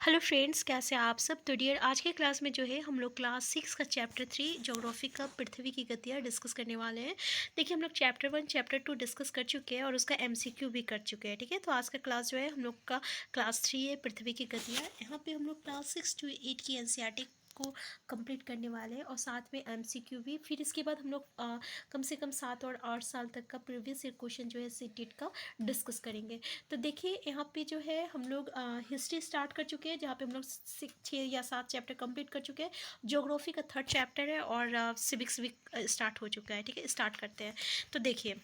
Hello friends, कैसे हैं आप सब। तो डियर, आज के क्लास में जो है हम लोग क्लास 6 का चैप्टर 3 ज्योग्राफी का पृथ्वी की गतियाँ डिस्कस करने वाले हैं। देखिए, हम लोग चैप्टर 1 चैप्टर 2 डिस्कस कर चुके हैं और उसका एमसीक्यू भी कर चुके हैं। ठीक है, तो आज का क्लास जो है हम लोग का क्लास 3 है, पृथ्वी की गतियाँ। यहाँ पे हम लोग क्लास 6 to 8 की एनसीईआरटी को कंप्लीट करने वाले हैं और साथ में एमसीक्यू भी। फिर इसके बाद हम लोग कम से कम 7 और 8 साल तक का प्रीवियस ईयर क्वेश्चन जो है सीटेट का डिस्कस करेंगे। तो देखिए, यहाँ पे जो है हम लोग हिस्ट्री स्टार्ट कर चुके हैं, जहाँ पे हम लोग 6 या 7 चैप्टर कंप्लीट कर चुके हैं। ज्योग्राफी का 3rd चैप्टर है और सिविक्स भी स्टार्ट हो चुका है। ठीक है, स्टार्ट करते हैं। तो देखिए,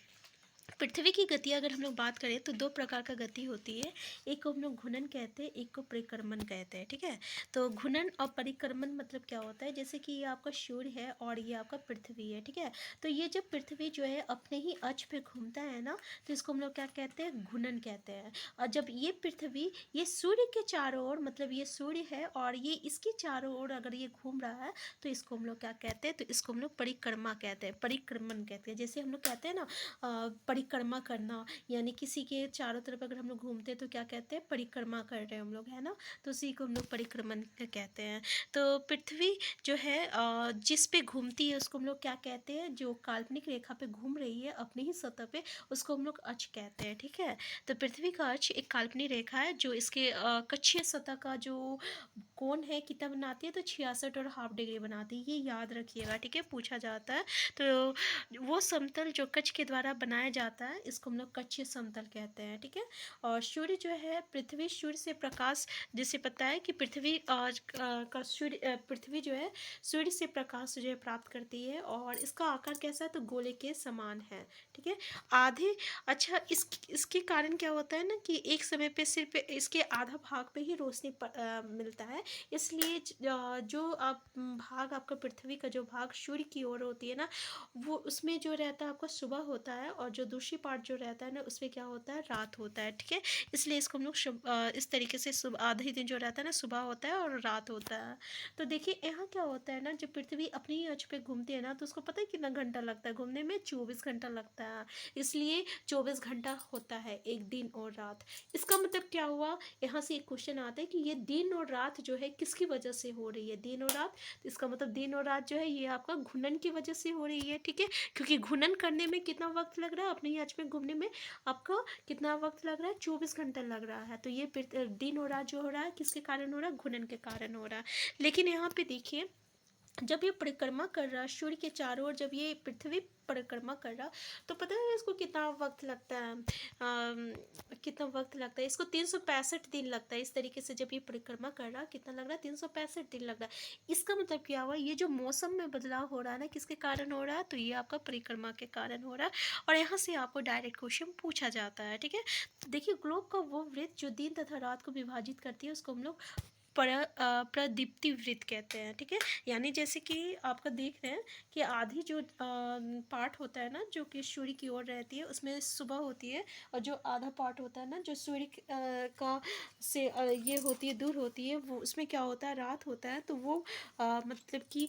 पृथ्वी की गति अगर हम लोग बात करें तो 2 प्रकार का गति होती है। एक को हम लोग घूर्णन कहते हैं, एक को परिक्रमण कहते हैं। ठीक है, तो घूर्णन और परिक्रमण मतलब क्या होता है, जैसे कि ये आपका सूर्य है और ये आपका पृथ्वी है। ठीक है, तो ये जब पृथ्वी जो है अपने ही अक्ष पे घूमता है ना, तो इसको हम लोग क्या कहते हैं, घूर्णन कहते हैं। और जब ये पृथ्वी ये सूर्य के चारों ओर, मतलब ये सूर्य है और ये इसके चारों ओर अगर ये घूम रहा है, तो इसको हम लोग क्या कहते हैं, तो इसको हम लोग परिक्रमा कहते हैं, परिक्रमण कहते हैं। जैसे हम लोग कहते हैं ना परिक्रमा करना, यानी किसी के चारों तरफ अगर हम लोग घूमते हैं तो क्या कहते हैं, परिक्रमा कर रहे हैं हम लोग, है ना। तो उसी को हम लोग परिक्रमण कहते हैं। तो पृथ्वी जो है जिस पे घूमती है उसको हम लोग क्या कहते हैं, जो काल्पनिक रेखा पे घूम रही है अपनी ही सतह पे, उसको हम लोग अक्ष कहते हैं। ठीक है, तो पृथ्वी का अक्ष एक काल्पनिक रेखा है जो इसके कक्षीय सतह का जो कोण है कितना बनाती है, तो 66 और हाफ डिग्री बनाती है। ये याद रखिएगा, ठीक है, पूछा जाता है। तो वो समतल जो कक्ष के द्वारा बनाया जाता है, इसको हम लोग कक्षीय समतल कहते हैं। ठीक है, और सूर्य जो है, पृथ्वी सूर्य से प्रकाश, जिसे पता है कि पृथ्वी का सूर्य, पृथ्वी जो है सूर्य से प्रकाश जो है प्राप्त करती है और इसका आकार कैसा है, तो गोले के समान है। ठीक है, आधे, अच्छा, इसके कारण क्या होता है ना कि एक समय पे सिर्फ इसके आधा भाग पे ही रोशनी मिलता है। इसलिए जो आप भाग, आपका पृथ्वी का जो भाग सूर्य की ओर होती है ना, वो उसमें जो रहता है आपका सुबह होता है और जो दूसरी पार्ट जो रहता है ना, उसमें क्या होता है, रात होता है। ठीक है, इसलिए इसको हम लोग इस तरीके से आधा ही दिन जो रहता है ना, सुबह होता है और रात होता है। तो देखिए, यहाँ क्या होता है ना, जब पृथ्वी अपनी ही अक्ष पे घूमती है ना, तो उसको पता है कितना घंटा लगता है घूमने में, 24 घंटा लगता है। इसलिए 24 घंटा होता है एक दिन और रात। इसका मतलब क्या हुआ, यहाँ से एक क्वेश्चन आता है कि ये दिन और रात जो है किसकी वजह से हो रही है, दिन और रात। तो इसका मतलब दिन और रात जो है ये आपका घूर्णन की वजह से हो रही है। ठीक है, क्योंकि घूर्णन करने में कितना वक्त लग रहा है, अपने ही अक्ष में घूमने में आपका कितना वक्त लग रहा है, 24 घंटा लग रहा है। तो ये दिन और रात जो हो रहा है किसके कारण हो रहा है, घूर्णन के कारण हो रहा है। लेकिन यहाँ पे देखिए, जब ये परिक्रमा कर रहा सूर्य के चारों ओर, जब ये पृथ्वी परिक्रमा कर रहा, तो पता है इसको कितना वक्त लगता है, कितना वक्त लगता है इसको, 365 दिन लगता है। इस तरीके से जब ये परिक्रमा कर रहा, कितना लग रहा है, 365 दिन लग रहा है। इसका मतलब क्या हुआ, ये जो मौसम में बदलाव हो रहा है ना, किसके कारण हो रहा है, तो ये आपका परिक्रमा के कारण हो रहा है। और यहाँ से आपको डायरेक्ट क्वेश्चन पूछा जाता है। ठीक है, तो देखिए, ग्लोब का वो वृत्त जो दिन तथा रात को विभाजित करती है, उसको हम लोग प्रदीप्ति वृत्त कहते हैं। ठीक है, यानी जैसे कि आपका देख रहे हैं कि आधी जो पार्ट होता है ना, जो कि सूर्य की ओर रहती है, उसमें सुबह होती है। और जो आधा पार्ट होता है ना, जो सूर्य का से ये होती है, दूर होती है, वो उसमें क्या होता है, रात होता है। तो वो मतलब कि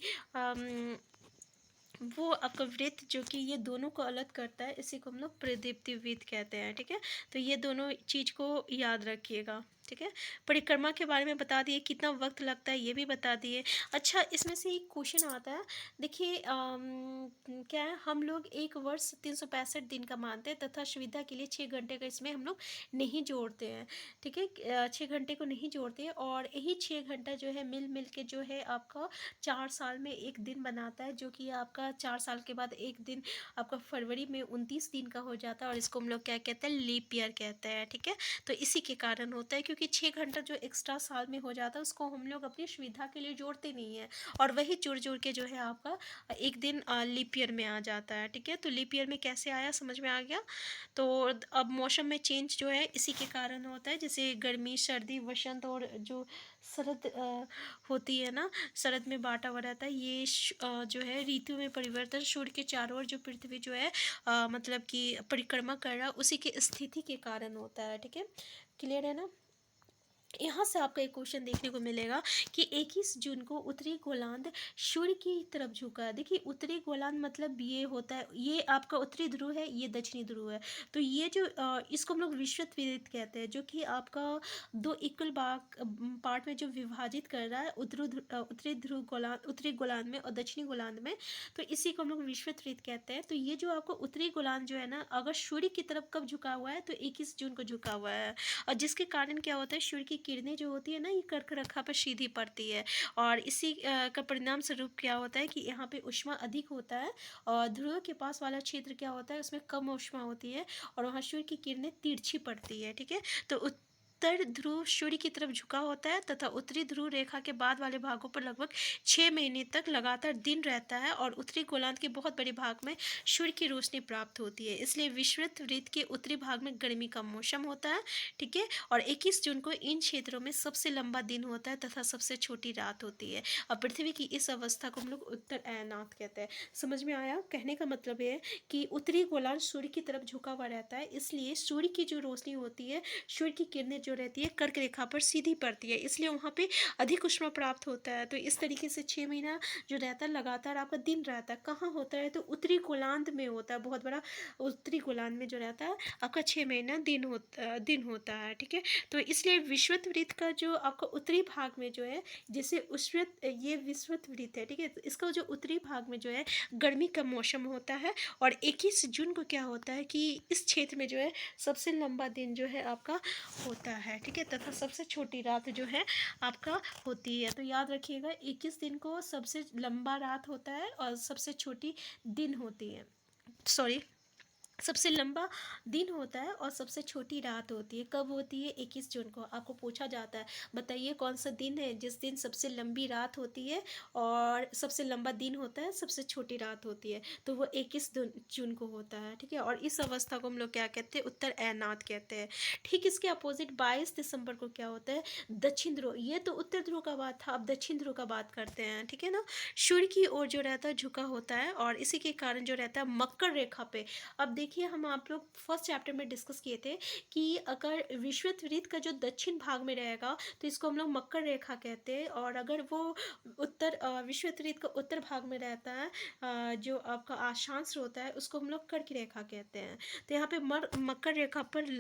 वो आपका वृत्त जो कि ये दोनों को अलग करता है, इसी को हम लोग प्रदीप्ति वृत्त कहते हैं। ठीक है, तो ये दोनों चीज़ को याद रखिएगा। ठीक है, परिक्रमा के बारे में बता दिए, कितना वक्त लगता है ये भी बता दिए। अच्छा, इसमें से एक क्वेश्चन आता है, देखिए क्या है, हम लोग एक वर्ष 365 दिन का मानते हैं तथा सुविधा के लिए 6 घंटे का इसमें हम लोग नहीं जोड़ते हैं। ठीक है, 6 घंटे को नहीं जोड़ते हैं और यही 6 घंटा जो है मिल के जो है आपका 4 साल में एक दिन बनाता है, जो कि आपका 4 साल के बाद एक दिन आपका फरवरी में 29 दिन का हो जाता है और इसको हम लोग क्या कहते हैं, लीप ईयर कहते हैं। ठीक है, तो इसी के कारण होता है, क्योंकि 6 घंटा जो एक्स्ट्रा साल में हो जाता है उसको हम लोग अपनी सुविधा के लिए जोड़ते नहीं है और वही जुड़ जुड़ के जो है आपका एक दिन लीप ईयर में आ जाता है। ठीक है, तो लीप ईयर में कैसे आया, समझ में आ गया। तो अब मौसम में चेंज जो है इसी के कारण होता है, जैसे गर्मी, सर्दी, वसंत और जो शरद होती है ना, शरद में बांटा हुआ रहता है, ये जो है ऋतु में परिवर्तन, सूर्य के चारों ओर जो पृथ्वी जो है मतलब कि परिक्रमा कर रहा, उसी की स्थिति के कारण होता है। ठीक है, क्लियर है ना। यहाँ से आपका एक क्वेश्चन देखने को मिलेगा कि 21 जून को उत्तरी गोलार्ध सूर्य की तरफ झुका है। देखिए उत्तरी गोलार्ध मतलब ये होता है, ये आपका उत्तरी ध्रुव है, ये दक्षिणी ध्रुव है। तो ये जो इसको हम लोग विषुवत विदित कहते हैं, जो कि आपका दो इक्वल पार्ट में जो विभाजित कर रहा है उत्तरी ध्रुव गोलार्ध, उत्तरी गोलार्ध में और दक्षिणी गोलार्ध में। तो इसी को हम लोग विषुवत विदित कहते हैं। तो ये जो आपको उत्तरी गोलार्ध जो है ना, अगर सूर्य की तरफ कब झुका हुआ है, तो 21 जून को झुका हुआ है। और जिसके कारण क्या होता है, सूर्य की किरणें जो होती है ना, ये कर्क रेखा पर सीधी पड़ती है। और इसी का परिणाम स्वरूप क्या होता है कि यहाँ पे ऊष्मा अधिक होता है, और ध्रुव के पास वाला क्षेत्र क्या होता है, उसमें कम ऊष्मा होती है, और वहाँ सूर्य की किरणें तिरछी पड़ती है। ठीक है, तो उत्तर ध्रुव सूर्य की तरफ झुका होता है, तथा उत्तरी ध्रुव रेखा के बाद वाले भागों पर लगभग 6 महीने तक लगातार दिन रहता है, और उत्तरी गोलार्ध के बहुत बड़े भाग में सूर्य की रोशनी प्राप्त होती है। इसलिए विषुवत वृत्त के उत्तरी भाग में गर्मी का मौसम होता है। ठीक है, और 21 जून को इन क्षेत्रों में सबसे लंबा दिन होता है तथा सबसे छोटी रात होती है। और पृथ्वी की इस अवस्था को हम लोग उत्तर अयनात कहते हैं। समझ में आया? कहने का मतलब है कि उत्तरी गोलार्ध सूर्य की तरफ झुका हुआ रहता है, इसलिए सूर्य की जो रोशनी होती है, सूर्य की किरणें जो रहती है, कर्क रेखा पर सीधी पड़ती है, इसलिए वहाँ पे अधिक ऊष्मा प्राप्त होता है। तो इस तरीके से 6 महीना जो रहता है लगातार आपका दिन रहता है। कहाँ होता है? तो उत्तरी गोलार्ध में होता है, बहुत बड़ा उत्तरी गोलार्ध में जो रहता है आपका 6 महीना दिन होता है। ठीक है, तो इसलिए विषुवत वृत्त का जो आपका उत्तरी भाग में जो है, जैसे ये विषुवत वृत्त है। ठीक है, तो इसका जो उत्तरी भाग में जो है गर्मी का मौसम होता है, और 21 जून को क्या होता है कि इस क्षेत्र में जो है सबसे लंबा दिन जो है आपका होता है। ठीक है, तथा सबसे छोटी रात जो है आपका होती है। तो याद रखिएगा, 21 दिन को सबसे लंबा रात होता है और सबसे छोटी दिन होती है, सॉरी, सबसे लंबा दिन होता है और सबसे छोटी रात होती है। कब होती है? 21 जून को आपको पूछा जाता है, बताइए कौन सा दिन है जिस दिन सबसे लंबी रात होती है और सबसे लंबा दिन होता है, सबसे छोटी रात होती है। तो वो 21 जून को होता है। ठीक है, और इस अवस्था को हम लोग क्या कहते हैं? उत्तर अयनात कहते हैं। ठीक इसके अपोजिट 22 दिसंबर को क्या होता है? दक्षिण ध्रुव। ये तो उत्तर ध्रुव का बात था, अब दक्षिण ध्रुव का बात करते हैं। ठीक है ना, सूर्य की ओर जो रहता है झुका होता है, और इसी के कारण जो रहता है मकर रेखा पे। अब देखिए, हम आप लोग फर्स्ट चैप्टर में डिस्कस किए थे कि अगर विषुवत वृत्त का जो दक्षिण भाग में रहेगा तो इसको हम लोग मकर रेखा कहते हैं, और अगर वो विषुवत वृत्त का उत्तर भाग में रहता है, जो आपका अक्षांश होता है, उसको हम लोग कर्क रेखा कहते हैं। तो यहाँ पे मकर रेखा पर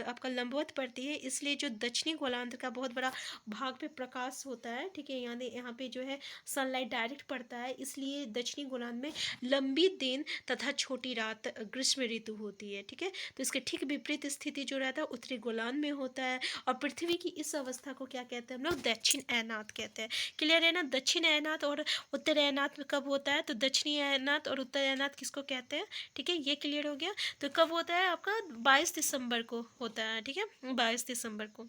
आपका लंबवत पड़ती है, इसलिए जो दक्षिणी गोलार्ध का बहुत बड़ा भाग पे प्रकाश होता है। ठीक है, यानी यहाँ पे जो है सनलाइट डायरेक्ट पड़ता है, इसलिए दक्षिणी गोलार्ध में लंबी दिन तथा छोटी रात ग्रीष्म ऋतु होती है। ठीक है, तो इसके ठीक विपरीत स्थिति जो रहता है उत्तरी गोलार्ध में होता है, और पृथ्वी की इस अवस्था को क्या कहते हैं हम लोग? दक्षिण अयनात कहते हैं। क्लियर है ना? दक्षिण अयनात और उत्तर अयनात में कब होता है? तो दक्षिणी अयनात और उत्तर अयनात किसको कहते हैं? ठीक है, ये क्लियर हो गया। तो कब होता है आपका? 22 दिसंबर को होता है। ठीक है, 22 दिसंबर को।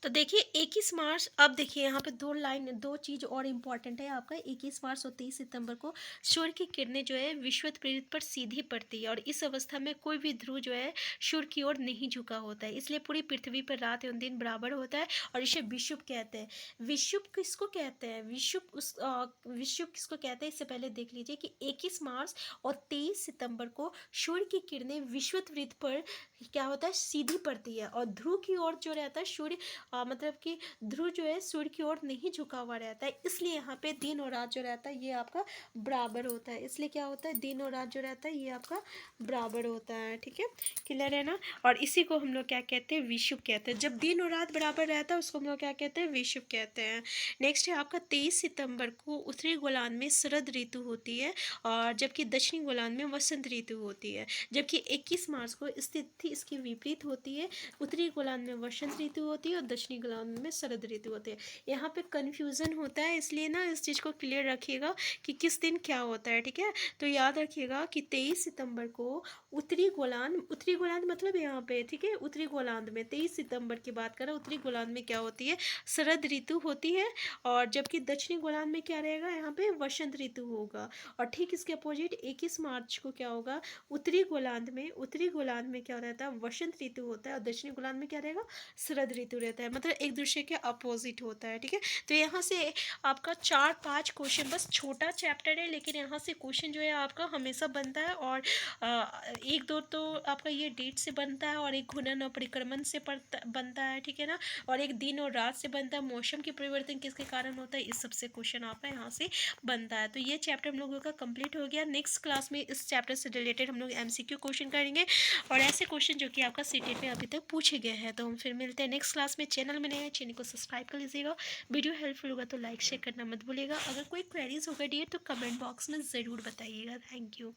तो देखिए 21 मार्च, अब देखिए यहाँ पे दो चीज़ और इम्पॉर्टेंट है आपका। 21 मार्च और 23 सितंबर को सूर्य की किरणें जो है विषुवत वृत्त पर सीधी पड़ती है, और इस अवस्था में कोई भी ध्रुव जो है सूर्य की ओर नहीं झुका होता है, इसलिए पूरी पृथ्वी पर रात एवं दिन बराबर होता है, और इसे विषुव कहते हैं। विषुव किसको कहते हैं? विषुव किसको कहते हैं, इससे पहले देख लीजिए कि 21 मार्च और 23 सितंबर को सूर्य की किरणें विषुवत वृत्त पर क्या होता है? सीधी पड़ती है, और ध्रुव की ओर जो रहता है सूर्य मतलब कि ध्रुव जो है सूर्य की ओर नहीं झुका हुआ रहता है, इसलिए यहाँ पे दिन और रात जो रहता है ये आपका बराबर होता है। इसलिए क्या होता है? दिन और रात जो रहता है ये आपका बराबर होता है। ठीक है, क्लियर है ना? और इसी को हम लोग क्या कहते हैं? विषुव कहते हैं। जब दिन और रात बराबर रहता है उसको हम लोग क्या कहते हैं? विषुव कहते हैं। नेक्स्ट है आपका 23 सितंबर को उत्तरी गोलार्ध में शरद ऋतु होती है, और जबकि दक्षिणी गोलार्ध में वसंत ऋतु होती है। जबकि 21 मार्च को स्थिति इसकी विपरीत होती है, उत्तरी गोलार्ध में वसंत ऋतु होती है और दक्षिणी गोलार्ध में शरद ऋतु होती है। यहाँ पे कन्फ्यूज़न होता है, इसलिए ना इस चीज़ को क्लियर रखिएगा कि किस दिन क्या होता है। ठीक है, तो याद रखिएगा कि 23 सितंबर को उत्तरी गोलार्ध मतलब यहाँ पे, ठीक है, उत्तरी गोलार्ध में 23 सितंबर की बात करें, उत्तरी गोलार्ध में क्या होती है? शरद ऋतु होती है, और जबकि दक्षिणी गोलार्ध में क्या रहेगा? यहाँ पे वसंत ऋतु होगा। और ठीक इसके अपोजिट 21 मार्च को क्या होगा? उत्तरी गोलार्ध में क्या रहता है? वसंत ऋतु होता है, और दक्षिणी गोलार्ध में क्या रहेगा? शरद ऋतु रहता है, मतलब एक दूसरे के अपोजिट होता है। ठीक है, तो यहाँ से आपका 4-5 क्वेश्चन, बस छोटा चैप्टर है लेकिन यहाँ से क्वेश्चन जो है आपका हमेशा बनता है, और एक दो तो आपका ये डेट से बनता है, और एक घूर्णन और परिक्रमण से बनता है, ठीक है ना। और एक दिन और रात से बनता है। मौसम के परिवर्तन किसके कारण होता है, इस सबसे क्वेश्चन आपका यहाँ से बनता है। तो ये चैप्टर हम लोगों का कंप्लीट हो गया। नेक्स्ट क्लास में इस चैप्टर से रिलेटेड हम लोग एमसीक्यू क्वेश्चन करेंगे, और ऐसे क्वेश्चन जो कि आपका सीटेट में अभी तक पूछे गए हैं। तो हम फिर मिलते हैं नेक्स्ट क्लास में। चैनल में नए हैं, चैनल को सब्सक्राइब कर लीजिएगा। वीडियो हेल्पफुल होगा तो लाइक शेयर करना मत भूलिएगा। अगर कोई क्वेरीज होगा डियर तो कमेंट बॉक्स में ज़रूर बताइएगा। Thank you.